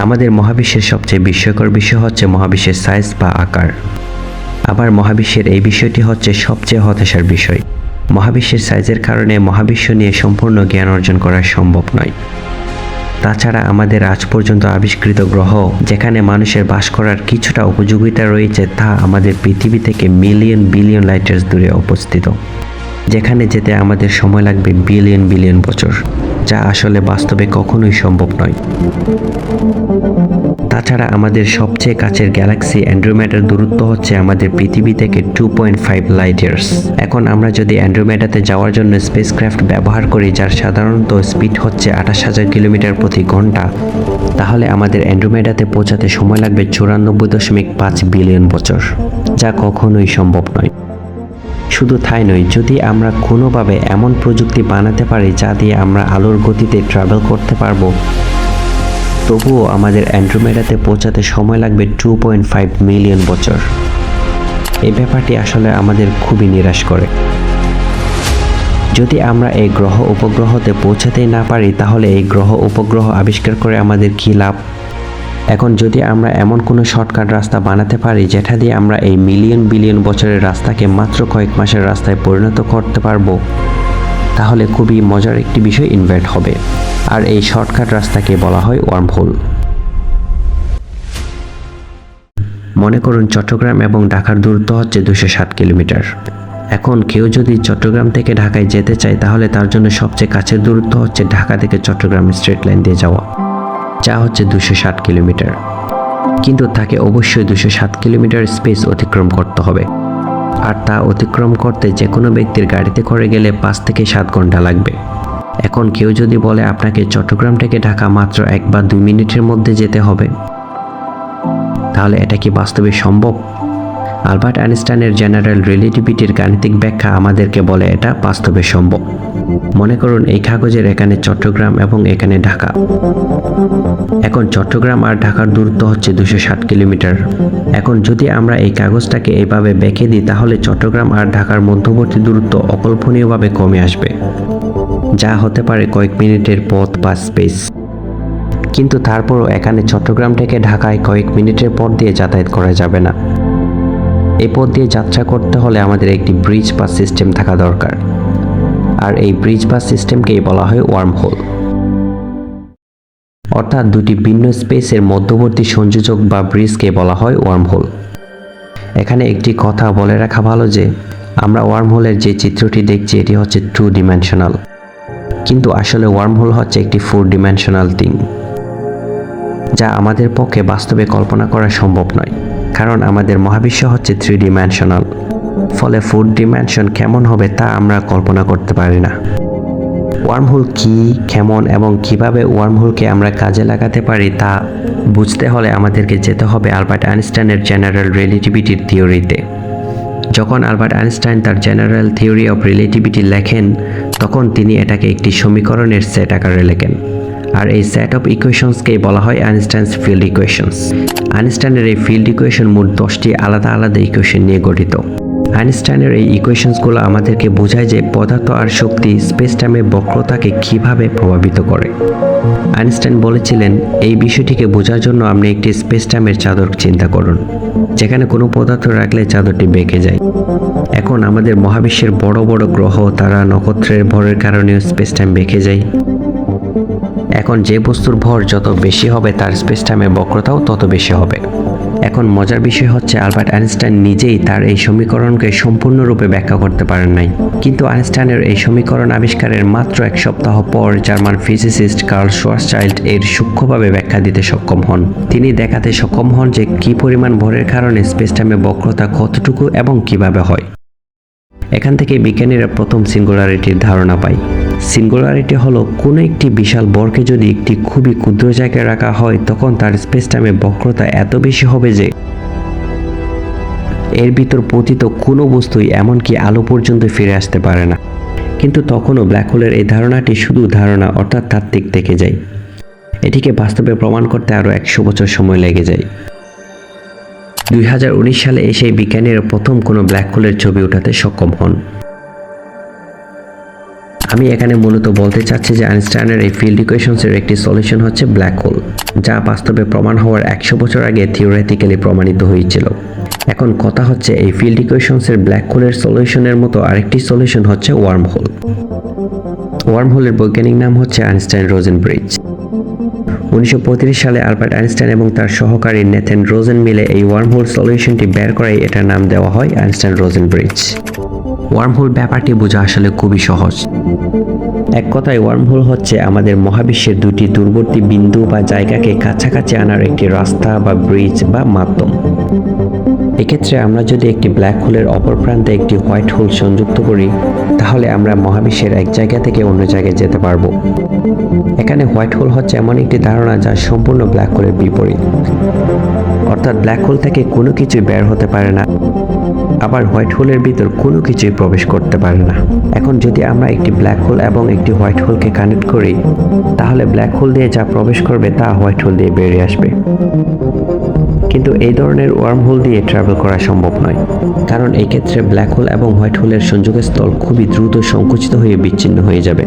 আমাদের মহাবিশ্বের সবচেয়ে বিস্ময়কর বিষয় হচ্ছে মহাবিশ্বের সাইজ বা আকার। আবার মহাবিশ্বের এই বিষয়টি হচ্ছে সবচেয়ে হতাশার বিষয়। মহাবিশ্বের সাইজের কারণে মহাবিশ্ব নিয়ে সম্পূর্ণ জ্ঞান অর্জন করা সম্ভব নয়। তাছাড়া আমাদের আজ পর্যন্ত আবিষ্কৃত গ্রহ যেখানে মানুষের বাস করার কিছুটা উপযোগিতা রয়েছে তা আমাদের পৃথিবী থেকে মিলিয়ন বিলিয়ন লাইট ইয়ার্স দূরে অবস্থিত, যেখানে যেতে আমাদের সময় লাগবে বিলিয়ন বিলিয়ন বছর, যা আসলে বাস্তবে কখনোই সম্ভব নয়। তাছাড়া আমাদের সবচেয়ে কাছের গ্যালাক্সি অ্যান্ড্রোমেডার দূরত্ব হচ্ছে আমাদের পৃথিবী থেকে 2.5 লাইট ইয়ার্স। এখন আমরা যদি অ্যান্ড্রোমেডাতে যাওয়ার জন্য স্পেসক্রাফট ব্যবহার করি, যার সাধারণত স্পিড হচ্ছে 28,000 কিলোমিটার প্রতি ঘন্টা, তাহলে আমাদের অ্যান্ড্রোমেডাতে পৌঁছাতে সময় লাগবে 94.5 বিলিয়ন বছর, যা কখনোই সম্ভব নয়। শুধু তাই নয়, যদি আমরা কোনোভাবে এমন প্রযুক্তি বানাতে পারি যা দিয়ে আমরা আলোর গতিতে ট্রাভেল করতে পারবো, তবুও আমাদের অ্যান্ড্রোমেডাতে পৌঁছাতে সময় লাগবে 2.5 মিলিয়ন বছর। এই ব্যাপারটি আসলে আমাদের খুবই নিরাশ করে। যদি আমরা এই গ্রহ উপগ্রহতে পৌঁছাতেই না পারি, তাহলে এই গ্রহ উপগ্রহ আবিষ্কার করে আমাদের কী লাভ? এখন যদি আমরা এমন কোনো শর্টকাট রাস্তা বানাতে পারি যেটা দিয়ে আমরা এই মিলিয়ন বিলিয়ন বছরের রাস্তাকে মাত্র কয়েক মাসের রাস্তায় পরিণত করতে পারবো, তাহলে খুবই মজার একটি বিষয় ইনভেন্ট হবে। আর এই শর্টকাট রাস্তাকে বলা হয় ওয়ার্মহোল। মনে করুন চট্টগ্রাম এবং ঢাকার দূরত্ব হচ্ছে 207 কিলোমিটার। এখন কেউ যদি চট্টগ্রাম থেকে ঢাকায় যেতে চায়, তাহলে তার জন্য সবচেয়ে কাছের দূরত্ব হচ্ছে ঢাকা থেকে চট্টগ্রাম স্ট্রেট লাইন দিয়ে যাওয়া, যা হচ্ছে 207 কিলোমিটার। কিন্তু তাকে অবশ্যই 207 কিলোমিটার স্পেস অতিক্রম করতে হবে, আর তা অতিক্রম করতে যে কোনো ব্যক্তির গাড়িতে করে গেলে 5 থেকে 7 ঘন্টা লাগবে। এখন কেউ যদি বলে আপনাকে চট্টগ্রাম থেকে ঢাকা মাত্র 1 বা 2 মিনিটের মধ্যে যেতে হবে, তাহলে এটা কি বাস্তবে সম্ভব? আলবার্ট আইনস্টাইনের জেনারেল রিলেটিভিটির গাণিতিক ব্যাখ্যা আমাদেরকে বলে এটা বাস্তবে সম্ভব। মনে করুন এই কাগজের এখানে চট্টগ্রাম এবং এখানে ঢাকা। এখন চট্টগ্রাম আর ঢাকার দূরত্ব হচ্ছে 207 কিলোমিটার। এখন যদি আমরা এই কাগজটাকে এইভাবে বেঁকে দিই, তাহলে চট্টগ্রাম আর ঢাকার মধ্যবর্তী দূরত্ব অকল্পনীয়ভাবে কমে আসবে, যা হতে পারে কয়েক মিনিটের পথ বা স্পেস। কিন্তু তারপরও এখানে চট্টগ্রাম থেকে ঢাকায় কয়েক মিনিটের পথ দিয়ে যাতায়াত করা যাবে না। এই পথ দিয়ে যাত্রা করতে হলে আমাদের একটি ব্রিজ বা সিস্টেম থাকা দরকার, আর এই ব্রিজ বা সিস্টেমকেই বলা হয় ওয়ার্মহোল। অর্থাৎ দুটি ভিন্ন স্পেসের মধ্যবর্তী সংযোজক বা ব্রিজকে বলা হয় ওয়ার্মহোল। এখানে একটি কথা বলে রাখা ভালো যে আমরা ওয়ার্মহোলের যে চিত্রটি দেখছি এটি হচ্ছে 2 ডিমেনশনাল, কিন্তু আসলে ওয়ার্মহোল হচ্ছে একটি 4 ডিমেনশনাল থিং, যা আমাদের পক্ষে বাস্তবে কল্পনা করা সম্ভব নয়, কারণ আমাদের মহাবিশ্ব হচ্ছে 3 ডিমেনশনাল। ফলে 4 ডিমেনশন কেমন হবে তা আমরা কল্পনা করতে পারি না। ওয়ার্মহোল কি, কেমন এবং কিভাবে ওয়ার্মহোলকে আমরা কাজে লাগাতে পারি তা বুঝতে হলে আমাদেরকে যেতে হবে আলবার্ট আইনস্টাইনের জেনারেল রিলেটিভিটির থিওরিতে। যখন আলবার্ট আইনস্টাইন তার জেনারেল থিওরি অফ রিলেটিভিটি লেখেন, তখন তিনি এটাকে একটি সমীকরণের সেট আকারে লেখেন, আর এই সেট অফ ইকুয়েশনসকেই বলা হয় আইনস্টাইনস ফিল্ড ইকুয়েশনস। আইনস্টাইনের এই ফিল্ড ইকুয়েশন মোট 10টি আলাদা আলাদা ইকুয়েশন নিয়ে গঠিত। আইনস্টাইনের এই ইকুয়েশনসগুলো আমাদেরকে বোঝায় যে পদার্থ আর শক্তি স্পেস টাইমের বক্রতাকে কিভাবে প্রভাবিত করে। আইনস্টাইন বলেছিলেন, এই বিষয়টিকে বোঝার জন্য আপনি একটি স্পেস টাইমের চাদর চিন্তা করুন, যেখানে কোনো পদার্থ রাখলে চাদরটি বেঁকে যায়। এখন আমাদের মহাবিশ্বের বড় বড় গ্রহ, তারা, নক্ষত্রের ভরের কারণেও স্পেস টাইম বেঁকে যায়। এখন যে বস্তুর ভর যত বেশি হবে তার স্পেস টাইমের বক্রতাও তত বেশি হবে। এখন মজার বিষয় হচ্ছে আলবার্ট আইনস্টাইন নিজেই তার এই সমীকরণকে সম্পূর্ণরূপে ব্যাখ্যা করতে পারেন নাই, কিন্তু আইনস্টাইনের এই সমীকরণ আবিষ্কারের মাত্র 1 সপ্তাহ পর জার্মান ফিজিসিস্ট কার্ল শোয়ারচাইল্ড এর সূক্ষ্মভাবে ব্যাখ্যা দিতে সক্ষম হন। তিনি দেখাতে সক্ষম হন যে কী পরিমাণ ভরের কারণে স্পেস টাইমের বক্রতা কতটুকু এবং কিভাবে হয়। এখান থেকে বিজ্ঞানীরা প্রথম সিঙ্গুলারিটির ধারণা পায়। সিঙ্গুলারিটি হলো কোনো একটি বিশাল বরকে যদি একটি খুবই ক্ষুদ্র জায়গায় রাখা হয়, তখন তার স্পেস টাইমের বক্রতা এত বেশি হবে যে এর ভিতর পতিত কোনো বস্তুই এমনকি আলো পর্যন্ত ফিরে আসতে পারে না। কিন্তু তখনও ব্ল্যাক হোলের এই ধারণাটি শুধু ধারণা, অর্থাৎ তাত্ত্বিক থেকে যায়। এটিকে বাস্তবে প্রমাণ করতে আরও 100 বছর সময় লেগে যায়। 2019 সালে এসে বিজ্ঞানীরা প্রথম কোনো ব্ল্যাক হোলের ছবি ওঠাতে সক্ষম হন। আমি এখানে মূলত বলতে চাচ্ছি যে আইনস্টাইনের এই ফিল্ড ইকুয়েশনসের একটি সলিউশন হচ্ছে ব্ল্যাক হোল, যা বাস্তবে প্রমাণ হওয়ার 100 বছর আগে থিওরিটিক্যালি প্রমাণিত হয়েছিল। এখন কথা হচ্ছে এই ফিল্ড ইকুয়েশনসের ব্ল্যাক হোলের সলিউশনের মতো আরেকটি সলিউশন হচ্ছে ওয়ার্ম হোল। ওয়ার্ম হোলের বৈজ্ঞানিক নাম হচ্ছে আইনস্টাইন রোজেন ব্রিজ। 1935 সালে আলবার্ট আইনস্টাইন এবং তার সহকারী নেথেন রোজেন মিলে এই ওয়ার্ম হোল সলিউশনটি বের করায় এটার নাম দেওয়া হয় Einstein Rosen bridge. Wormhole ব্যাপারটি বোঝা আসলে খুবই সহজ। এক কথায় ওয়ার্ম হোল হচ্ছে আমাদের মহাবিশ্বের দুটি দূরবর্তী বিন্দু বা জায়গাকে কাছাকাছি আনার একটি রাস্তা বা ব্রিজ বা মাধ্যম। এক্ষেত্রে আমরা যদি একটি ব্ল্যাক হোলের অপর প্রান্তে একটি হোয়াইট হোল সংযুক্ত করি, তাহলে আমরা মহাবিশ্বের এক জায়গা থেকে অন্য জায়গায় যেতে পারবো। এখানে হোয়াইট হোল হচ্ছে এমন একটি ধারণা যা সম্পূর্ণ ব্ল্যাক হোলের বিপরীত, অর্থাৎ ব্ল্যাক হোল থেকে কোনো কিছুই বের হতে পারে না, আবার হোয়াইট হোলের ভিতর কোনো কিছুই প্রবেশ করতে পারে না। এখন যদি আমরা একটি ব্ল্যাক হোল এবং একটি হোয়াইট হোলকে কানেক্ট করি, তাহলে ব্ল্যাক হোল দিয়ে যা প্রবেশ করবে তা হোয়াইট হোল দিয়ে বেরিয়ে আসবে। কিন্তু এই ধরনের ওয়ার্ম হোল দিয়ে ট্রাভেল করা সম্ভব নয়, কারণ এই ক্ষেত্রে ব্ল্যাক হোল এবং হোয়াইট হোলের সংযোগস্থল খুবই দ্রুত সংকুচিত হয়ে বিচ্ছিন্ন হয়ে যাবে,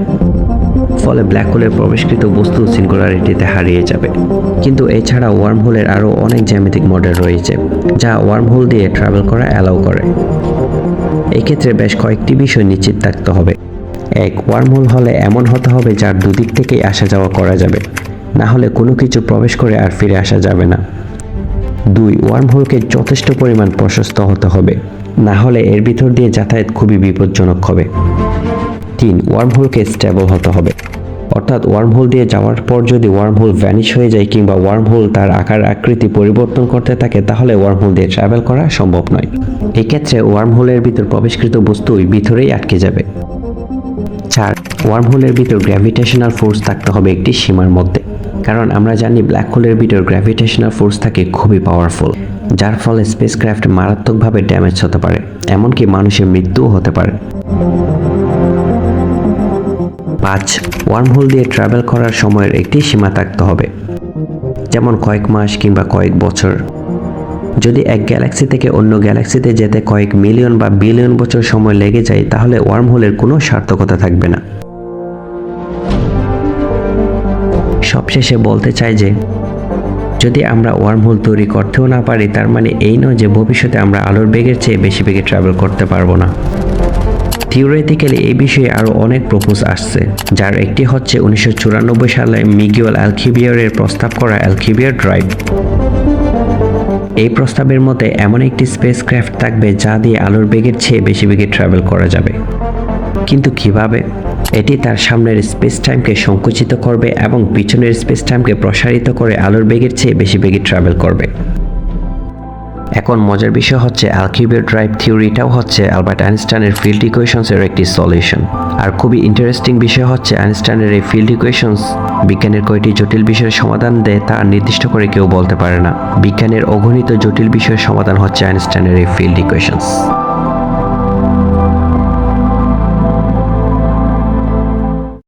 ফলে ব্ল্যাক হোলের প্রবেশকৃত বস্তু সিঙ্গুলারিটিতে হারিয়ে যাবে। কিন্তু এছাড়া ওয়ার্ম হোলের আরও অনেক জ্যামিতিক মডেল রয়েছে যা ওয়ার্ম হোল দিয়ে ট্রাভেল করা অ্যালাউ করে। এক্ষেত্রে বেশ কয়েকটি বিষয় নিশ্চিত থাকতে হবে। এক, ওয়ার্ম হোল হলে এমন হতে হবে যার দুদিক থেকেই আসা যাওয়া করা যাবে, না হলে কোনো কিছু প্রবেশ করে আর ফিরে আসা যাবে না। 2, ওয়ার্ম হোলকে যথেষ্ট পরিমাণ প্রশস্ত হতে হবে, না হলে এর ভিতর দিয়ে যাতায়াত খুবই বিপজ্জনক হবে। 3, ওয়ার্ম হোলকে স্টেবল হতে হবে, অর্থাৎ ওয়ার্ম হোল দিয়ে যাওয়ার পর যদি ওয়ার্ম হোল ভ্যানিশ হয়ে যায় কিংবা ওয়ার্ম হোল তার আকার আকৃতি পরিবর্তন করতে থাকে, তাহলে ওয়ার্ম হোল দিয়ে ট্রাভেল করা সম্ভব নয়। এই ক্ষেত্রে ওয়ার্ম হোলের ভিতর প্রবেশকৃত বস্তুই ভিতরেই আটকে যাবে। 4, ওয়ার্ম হোলের ভিতর গ্র্যাভিটেশনাল ফোর্স থাকতে হবে একটি সীমার মধ্যে, কারণ আমরা জানি ব্ল্যাক হোলের ভিতর গ্র্যাভিটেশনাল ফোর্স থাকে খুবই পাওয়ারফুল, যার ফলে স্পেসক্রাফট মারাত্মকভাবে ড্যামেজ হতে পারে, এমনকি মানুষের মৃত্যুও হতে পারে। 5, ওয়ার্ম হোল দিয়ে ট্রাভেল করার সময়ের একটি সীমা থাকতে হবে, যেমন কয়েক মাস কিংবা কয়েক বছর। যদি এক গ্যালাক্সি থেকে অন্য গ্যালাক্সিতে যেতে কয়েক মিলিয়ন বা বিলিয়ন বছর সময় লেগে যায়, তাহলে ওয়ার্ম হোলের কোনো সার্থকতা থাকবে না। সবশেষে বলতে চাই যে যদি আমরা ওয়ার্ম হোল তৈরি করতেও না পারি, তার মানে এই নয় যে ভবিষ্যতে আমরা আলোর বেগের চেয়ে বেশি বেগে ট্রাভেল করতে পারবো না। থিওরিটিক্যালি এই বিষয়ে আরও অনেক প্রপোজ আসছে, যার একটি হচ্ছে 1994 সালে মিগুয়েল আলখিবিয়ারের প্রস্তাব করা আলখিবিয়ার ড্রাইভ। এই প্রস্তাবের মতে এমন একটি স্পেসক্রাফট থাকবে যা দিয়ে আলোর বেগের চেয়ে বেশি বেগে ট্রাভেল করা যাবে। কিন্তু কিভাবে? এটি তার সামনের স্পেস টাইমকে সংকুচিত করবে এবং পিছনের স্পেস টাইমকে প্রসারিত করে আলোর বেগের চেয়ে বেশি বেগে ট্রাভেল করবে। এখন মজার বিষয় হচ্ছে আলখিবিয়ার ড্রাইভ থিওরিটাও হচ্ছে আলবার্ট আইনস্টাইনের ফিল্ড ইকুয়েশনসের একটি সলিউশন। আর খুবই ইন্টারেস্টিং বিষয় হচ্ছে আইনস্টাইনের এই ফিল্ড ইকুয়েশনস বিজ্ঞানের কয়টি জটিল বিষয়ের সমাধান দেয় তা নির্দিষ্ট করে কেউ বলতে পারে না। বিজ্ঞানের অগণিত জটিল বিষয়ের সমাধান হচ্ছে আইনস্টাইনের এই ফিল্ড ইকুয়েশনস।